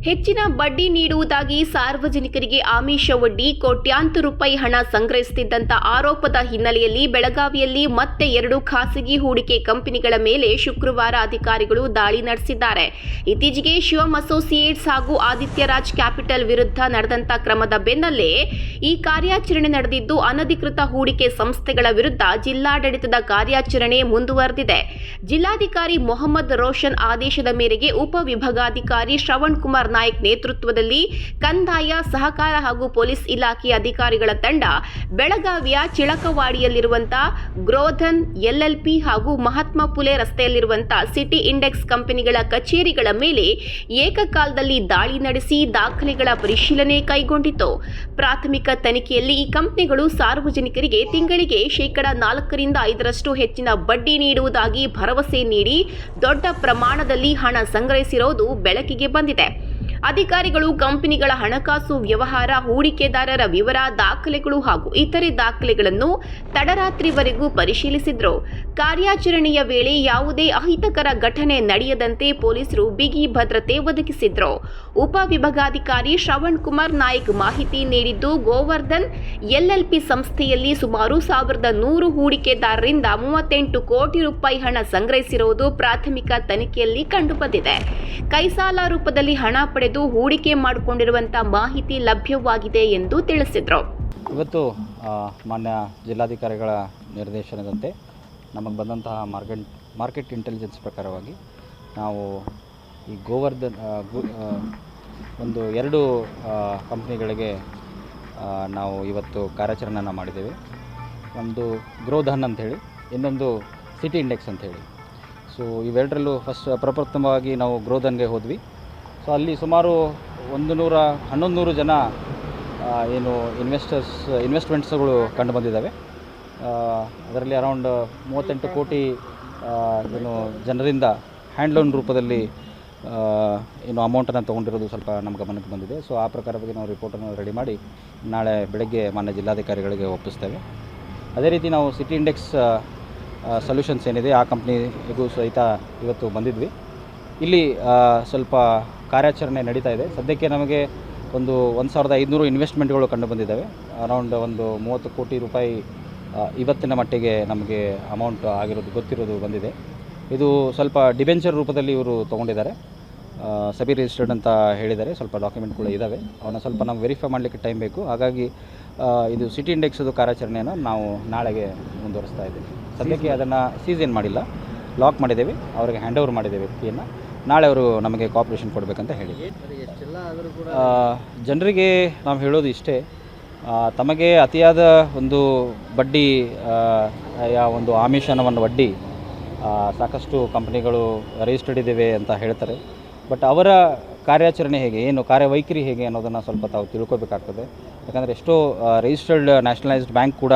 ಹೆಚ್ಚಿನ ಬಡ್ಡಿ ನೀಡುವುದಾಗಿ ಸಾರ್ವಜನಿಕರಿಗೆ ಆಮಿಷವೊಡ್ಡಿ ಕೋಟ್ಯಾಂತರ ರೂಪಾಯಿ ಹಣ ಸಂಗ್ರಹಿಸುತ್ತಿದ್ದಂತ ಆರೋಪದ ಹಿನ್ನೆಲೆಯಲ್ಲಿ ಬೆಳಗಾವಿಯಲ್ಲಿ ಮತ್ತೆ 2 ಖಾಸಗಿ ಹೂಡಿಕೆ ಕಂಪನಿಗಳ ಮೇಲೆ ಶುಕ್ರವಾರ ಅಧಿಕಾರಿಗಳು ದಾಳಿ ನಡೆಸಿದ್ದಾರೆ. ಇತ್ತೀಚೆಗೆ ಶಿವಂ ಅಸೋಸಿಯೇಟ್ಸ್ ಹಾಗೂ ಆದಿತ್ಯ ರಾಜ್ ಕ್ಯಾಪಿಟಲ್ ವಿರುದ್ಧ ನಡೆದಂತ ಕ್ರಮದ ಬೆನ್ನಲ್ಲೇ ಈ ಕಾರ್ಯಾಚರಣೆ ನಡೆದಿದ್ದು, ಅನಧಿಕೃತ ಹೂಡಿಕೆ ಸಂಸ್ಥೆಗಳ ವಿರುದ್ಧ ಜಿಲ್ಲಾಡಳಿತದ ಕಾರ್ಯಾಚರಣೆ ಮುಂದುವರೆದಿದೆ. ಜಿಲ್ಲಾಧಿಕಾರಿ ಮೊಹಮ್ಮದ್ ರೋಷನ್ ಆದೇಶದ ಮೇರೆಗೆ ಉಪವಿಭಾಗಾಧಿಕಾರಿ ಶ್ರವಣ್ ಕುಮಾರ್ ನಾಯಕ್ ನೇತೃತ್ವದಲ್ಲಿ ಕಂದಾಯ, ಸಹಕಾರ ಹಾಗೂ ಪೊಲೀಸ್ ಇಲಾಖೆಯ ಅಧಿಕಾರಿಗಳ ತಂಡ ಬೆಳಗಾವಿಯ ಚಿಳಕವಾಡಿಯಲ್ಲಿರುವಂತಹ ಗ್ರೋಧನ್ ಎಲ್ಎಲ್ಪಿ ಹಾಗೂ ಮಹಾತ್ಮ ಫುಲೆ ರಸ್ತೆಯಲ್ಲಿರುವಂತಹ ಸಿಟಿ ಇಂಡೆಕ್ಸ್ ಕಂಪನಿಗಳ ಕಚೇರಿಗಳ ಮೇಲೆ ಏಕಕಾಲದಲ್ಲಿ ದಾಳಿ ನಡೆಸಿ ದಾಖಲೆಗಳ ಪರಿಶೀಲನೆ ಕೈಗೊಂಡಿತು. ಪ್ರಾಥಮಿಕ ತನಿಖೆಯಲ್ಲಿ ಈ ಕಂಪನಿಗಳು ಸಾರ್ವಜನಿಕರಿಗೆ ತಿಂಗಳಿಗೆ 4 ರಿಂದ 5% ಹೆಚ್ಚಿನ ಬಡ್ಡಿ ನೀಡುವುದಾಗಿ ಭರವಸೆ ನೀಡಿ ದೊಡ್ಡ ಪ್ರಮಾಣದಲ್ಲಿ ಹಣ ಸಂಗ್ರಹಿಸಿರುವುದು ಬೆಳಕಿಗೆ ಬಂದಿದೆ. ಅಧಿಕಾರಿಗಳು ಕಂಪನಿಗಳ ಹಣಕಾಸು ವ್ಯವಹಾರ, ಹೂಡಿಕೆದಾರರ ವಿವರ, ದಾಖಲೆಗಳು ಹಾಗೂ ಇತರೆ ದಾಖಲೆಗಳನ್ನು ತಡರಾತ್ರಿವರೆಗೂ ಪರಿಶೀಲಿಸಿದ್ರು. ಕಾರ್ಯಾಚರಣೆಯ ವೇಳೆ ಯಾವುದೇ ಅಹಿತಕರ ಘಟನೆ ನಡೆಯದಂತೆ ಪೊಲೀಸರು ಬಿಗಿ ಭದ್ರತೆ ಒದಗಿಸಿದ್ರು. ಉಪವಿಭಾಗಾಧಿಕಾರಿ ಶ್ರವಣ್ ಕುಮಾರ್ ನಾಯಕ್ ಮಾಹಿತಿ ನೀಡಿದ್ದು, ಗೋವರ್ಧನ್ ಎಲ್ಎಲ್ಪಿ ಸಂಸ್ಥೆಯಲ್ಲಿ ಸುಮಾರು 1100 ಹೂಡಿಕೆದಾರರಿಂದ 38 ಕೋಟಿ ರೂಪಾಯಿ ಹಣ ಸಂಗ್ರಹಿಸಿರುವುದು ಪ್ರಾಥಮಿಕ ತನಿಖೆಯಲ್ಲಿ ಕಂಡುಬಂದಿದೆ. ಕೈಸಾಲ ರೂಪದಲ್ಲಿ ಹಣ ಪಡೆದು ಹೂಡಿಕೆ ಮಾಡಿಕೊಂಡಿರುವಂತಹ ಮಾಹಿತಿ ಲಭ್ಯವಾಗಿದೆ ಎಂದು ತಿಳಿಸಿದರು. ಇವತ್ತು ಮಾನ್ಯ ಜಿಲ್ಲಾಧಿಕಾರಿಗಳ ನಿರ್ದೇಶನದಂತೆ ನಮಗೆ ಬಂದಂತಹ ಮಾರ್ಕೆಟ್ ಇಂಟೆಲಿಜೆನ್ಸ್ ಪ್ರಕಾರವಾಗಿ ನಾವು ಈ ಗೋವರ್ಧನ್ ಒಂದು 2 ಕಂಪ್ನಿಗಳಿಗೆ ನಾವು ಇವತ್ತು ಕಾರ್ಯಾಚರಣೆಯನ್ನು ಮಾಡಿದ್ದೇವೆ. ಒಂದು ಗ್ರೋಧನ್ ಅಂಥೇಳಿ, ಇನ್ನೊಂದು ಸಿಟಿ ಇಂಡೆಕ್ಸ್ ಅಂಥೇಳಿ. ಸೊ ಇವೆರಡರಲ್ಲೂ ಪ್ರಪ್ರಥಮವಾಗಿ ನಾವು ಗ್ರೋಧನ್ಗೆ ಹೋದ್ವಿ. ಸೊ ಅಲ್ಲಿ ಸುಮಾರು 1100 ಜನ ಏನು ಇನ್ವೆಸ್ಟ್ಮೆಂಟ್ಸ್ಗಳು ಕಂಡು ಬಂದಿದ್ದಾವೆ. ಅದರಲ್ಲಿ ಅರೌಂಡ್ 38 ಕೋಟಿ ಏನು ಜನರಿಂದ ಹ್ಯಾಂಡ್ ಲೋನ್ ರೂಪದಲ್ಲಿ ಏನು ಅಮೌಂಟನ್ನು ತೊಗೊಂಡಿರೋದು ಸ್ವಲ್ಪ ನಮ್ಮ ಗಮನಕ್ಕೆ ಬಂದಿದೆ. ಸೊ ಆ ಪ್ರಕಾರವಾಗಿ ನಾವು ರಿಪೋರ್ಟನ್ನು ರೆಡಿ ಮಾಡಿ ನಾಳೆ ಬೆಳಗ್ಗೆ ಮಾನ್ಯ ಜಿಲ್ಲಾಧಿಕಾರಿಗಳಿಗೆ ಒಪ್ಪಿಸ್ತೇವೆ. ಅದೇ ರೀತಿ ನಾವು ಸಿಟಿ ಇಂಡೆಕ್ಸ್ ಸೊಲ್ಯೂಷನ್ಸ್ ಏನಿದೆ ಆ ಕಂಪ್ನಿಗೂ ಸಹಿತ ಇವತ್ತು ಬಂದಿದ್ವಿ. ಇಲ್ಲಿ ಸ್ವಲ್ಪ ಕಾರ್ಯಾಚರಣೆ ನಡೀತಾ ಇದೆ. ಸದ್ಯಕ್ಕೆ ನಮಗೆ ಒಂದು 1500 ಇನ್ವೆಸ್ಟ್ಮೆಂಟ್ಗಳು ಕಂಡು ಬಂದಿದ್ದಾವೆ. ಅರೌಂಡ್ ಒಂದು 30 ಕೋಟಿ ರೂಪಾಯಿ ಇವತ್ತಿನ ಮಟ್ಟಿಗೆ ನಮಗೆ ಅಮೌಂಟ್ ಆಗಿರೋದು ಗೊತ್ತಿರೋದು ಬಂದಿದೆ. ಇದು ಸ್ವಲ್ಪ ಡಿಬೆಂಚರ್ ರೂಪದಲ್ಲಿ ಇವರು ತೊಗೊಂಡಿದ್ದಾರೆ. ಸಬಿ ರಿಜಿಸ್ಟರ್ಡ್ ಅಂತ ಹೇಳಿದ್ದಾರೆ. ಸ್ವಲ್ಪ ಡಾಕ್ಯುಮೆಂಟ್ಗಳು ಇದ್ದಾವೆ. ಅವನ್ನ ಸ್ವಲ್ಪ ನಾವು ವೆರಿಫೈ ಮಾಡಲಿಕ್ಕೆ ಟೈಮ್ ಬೇಕು. ಹಾಗಾಗಿ ಇದು ಸಿಟಿ ಇಂಡೆಕ್ಸದು ಕಾರ್ಯಾಚರಣೆಯನ್ನು ನಾವು ನಾಳೆಗೆ ಮುಂದುವರಿಸ್ತಾ ಇದ್ದೀವಿ. ಸದ್ಯಕ್ಕೆ ಅದನ್ನು ಸೀಸ್ ಏನು ಮಾಡಿಲ್ಲ, ಲಾಕ್ ಮಾಡಿದ್ದೇವೆ. ಅವರಿಗೆ ಹ್ಯಾಂಡ್ ಓವರ್ ಮಾಡಿದ್ದೇವೆ ವ್ಯಕ್ತಿಯನ್ನು. ನಾಳೆ ಅವರು ನಮಗೆ ಕೋಆಪ್ರೇಷನ್ ಕೊಡಬೇಕಂತ ಹೇಳಿದ್ವಿ. ಜನರಿಗೆ ನಾವು ಹೇಳೋದು ಇಷ್ಟೇ, ತಮಗೆ ಅತಿಯಾದ ಒಂದು ಬಡ್ಡಿ ಒಂದು ಆಮಿಷವನ್ನು ಒಡ್ಡಿ ಸಾಕಷ್ಟು ಕಂಪ್ನಿಗಳು ರಿಜಿಸ್ಟರ್ಡ್ ಇದ್ದೇವೆ ಅಂತ ಹೇಳ್ತಾರೆ. ಬಟ್ ಅವರ ಕಾರ್ಯಾಚರಣೆ ಹೇಗೆ, ಏನು ಕಾರ್ಯವೈಖರಿ ಹೇಗೆ ಅನ್ನೋದನ್ನು ಸ್ವಲ್ಪ ತಾವು ತಿಳ್ಕೊಬೇಕಾಗ್ತದೆ. ಯಾಕಂದರೆ ಎಷ್ಟೋ ರಿಜಿಸ್ಟರ್ಡ್ ನ್ಯಾಷನಲೈಸ್ಡ್ ಬ್ಯಾಂಕ್ ಕೂಡ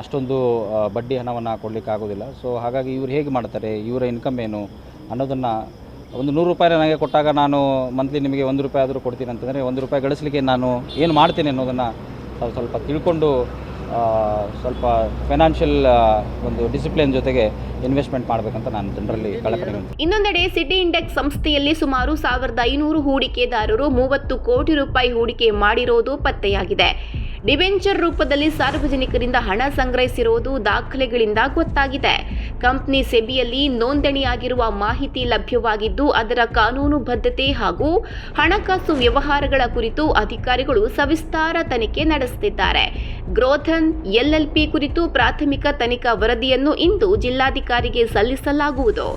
ಅಷ್ಟೊಂದು ಬಡ್ಡಿ ಹಣವನ್ನು ಕೊಡಲಿಕ್ಕೆ ಆಗೋದಿಲ್ಲ. ಸೊ ಹಾಗಾಗಿ ಇವರು ಹೇಗೆ ಮಾಡ್ತಾರೆ, ಇವರ ಇನ್ಕಮ್ ಏನು ಅನ್ನೋದನ್ನು, ಒಂದು 100 ರೂಪಾಯಿ ನನಗೆ ಕೊಟ್ಟಾಗ ನಾನು ಮಂತ್ಲಿ ನಿಮಗೆ 1 ರೂಪಾಯಿ ಆದರೂ ಕೊಡ್ತೀನಿ ಅಂತಂದರೆ 1 ರೂಪಾಯಿ ಗಳಿಸಲಿಕ್ಕೆ ನಾನು ಏನು ಮಾಡ್ತೀನಿ ಅನ್ನೋದನ್ನು ಸ್ವಲ್ಪ ತಿಳ್ಕೊಂಡು ಸ್ವಲ್ಪ ಫೈನಾನ್ಷಿಯಲ್ ಒಂದು ಡಿಸಿಪ್ಲಿನ್ ಜೊತೆಗೆ ಇನ್ವೆಸ್ಟ್ಮೆಂಟ್ ಮಾಡಬೇಕಂತ ನಾನು ಜನರಲ್ಲಿ ಕಳಕಳಿ. ಇನ್ನೊಂದೆಡೆ ಸಿಟಿ ಇಂಡೆಕ್ಸ್ ಸಂಸ್ಥೆಯಲ್ಲಿ ಸುಮಾರು 1500 ಹೂಡಿಕೆದಾರರು 30 ಕೋಟಿ ರೂಪಾಯಿ ಹೂಡಿಕೆ ಮಾಡಿರೋದು ಪತ್ತೆಯಾಗಿದೆ. ಡಿಬೆಂಚರ್ ರೂಪದಲ್ಲಿ ಸಾರ್ವಜನಿಕರಿಂದ ಹಣ ಸಂಗ್ರಹಿಸಿರುವುದು ದಾಖಲೆಗಳಿಂದ ಗೊತ್ತಾಗಿದೆ. ಕಂಪನಿ ಸೆಬಿಯಲ್ಲಿ ನೋಂದಣಿಯಾಗಿರುವ ಮಾಹಿತಿ ಲಭ್ಯವಾಗಿದ್ದು, ಅದರ ಕಾನೂನು ಬದ್ಧತೆ ಹಾಗೂ ಹಣಕಾಸು ವ್ಯವಹಾರಗಳ ಕುರಿತು ಅಧಿಕಾರಿಗಳು ಸವಿಸ್ತಾರ ತನಿಖೆ ನಡೆಸುತ್ತಿದ್ದಾರೆ. ಗ್ರೋಧನ್ ಎಲ್ಎಲ್ಪಿ ಕುರಿತು ಪ್ರಾಥಮಿಕ ತನಿಖಾ ವರದಿಯನ್ನು ಇಂದು ಜಿಲ್ಲಾಧಿಕಾರಿಗೆ ಸಲ್ಲಿಸಲಾಗುವುದು.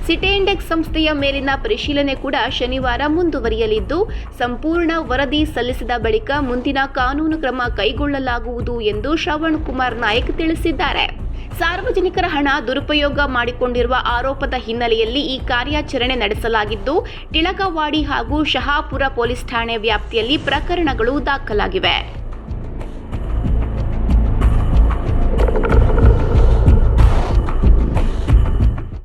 ಸಿಟಿ ಇಂಡೆಕ್ಸ್ ಸಂಸ್ಥೆಯ ಮೇಲಿನ ಪರಿಶೀಲನೆ ಕೂಡ ಶನಿವಾರ ಮುಂದುವರಿಯಲಿದ್ದು, ಸಂಪೂರ್ಣ ವರದಿ ಸಲ್ಲಿಸಿದ ಬಳಿಕ ಮುಂದಿನ ಕಾನೂನು ಕ್ರಮ ಕೈಗೊಳ್ಳಲಾಗುವುದು ಎಂದು ಶ್ರವಣ್ ಕುಮಾರ್ ನಾಯಕ್ ತಿಳಿಸಿದ್ದಾರೆ. ಸಾರ್ವಜನಿಕರ ಹಣ ದುರುಪಯೋಗ ಮಾಡಿಕೊಂಡಿರುವ ಆರೋಪದ ಹಿನ್ನೆಲೆಯಲ್ಲಿ ಈ ಕಾರ್ಯಾಚರಣೆ ನಡೆಸಲಾಗಿದ್ದು, ಟಿಳಕವಾಡಿ ಹಾಗೂ ಶಹಾಪುರ ಪೊಲೀಸ್ ಠಾಣೆ ವ್ಯಾಪ್ತಿಯಲ್ಲಿ ಪ್ರಕರಣಗಳು ದಾಖಲಾಗಿವೆ.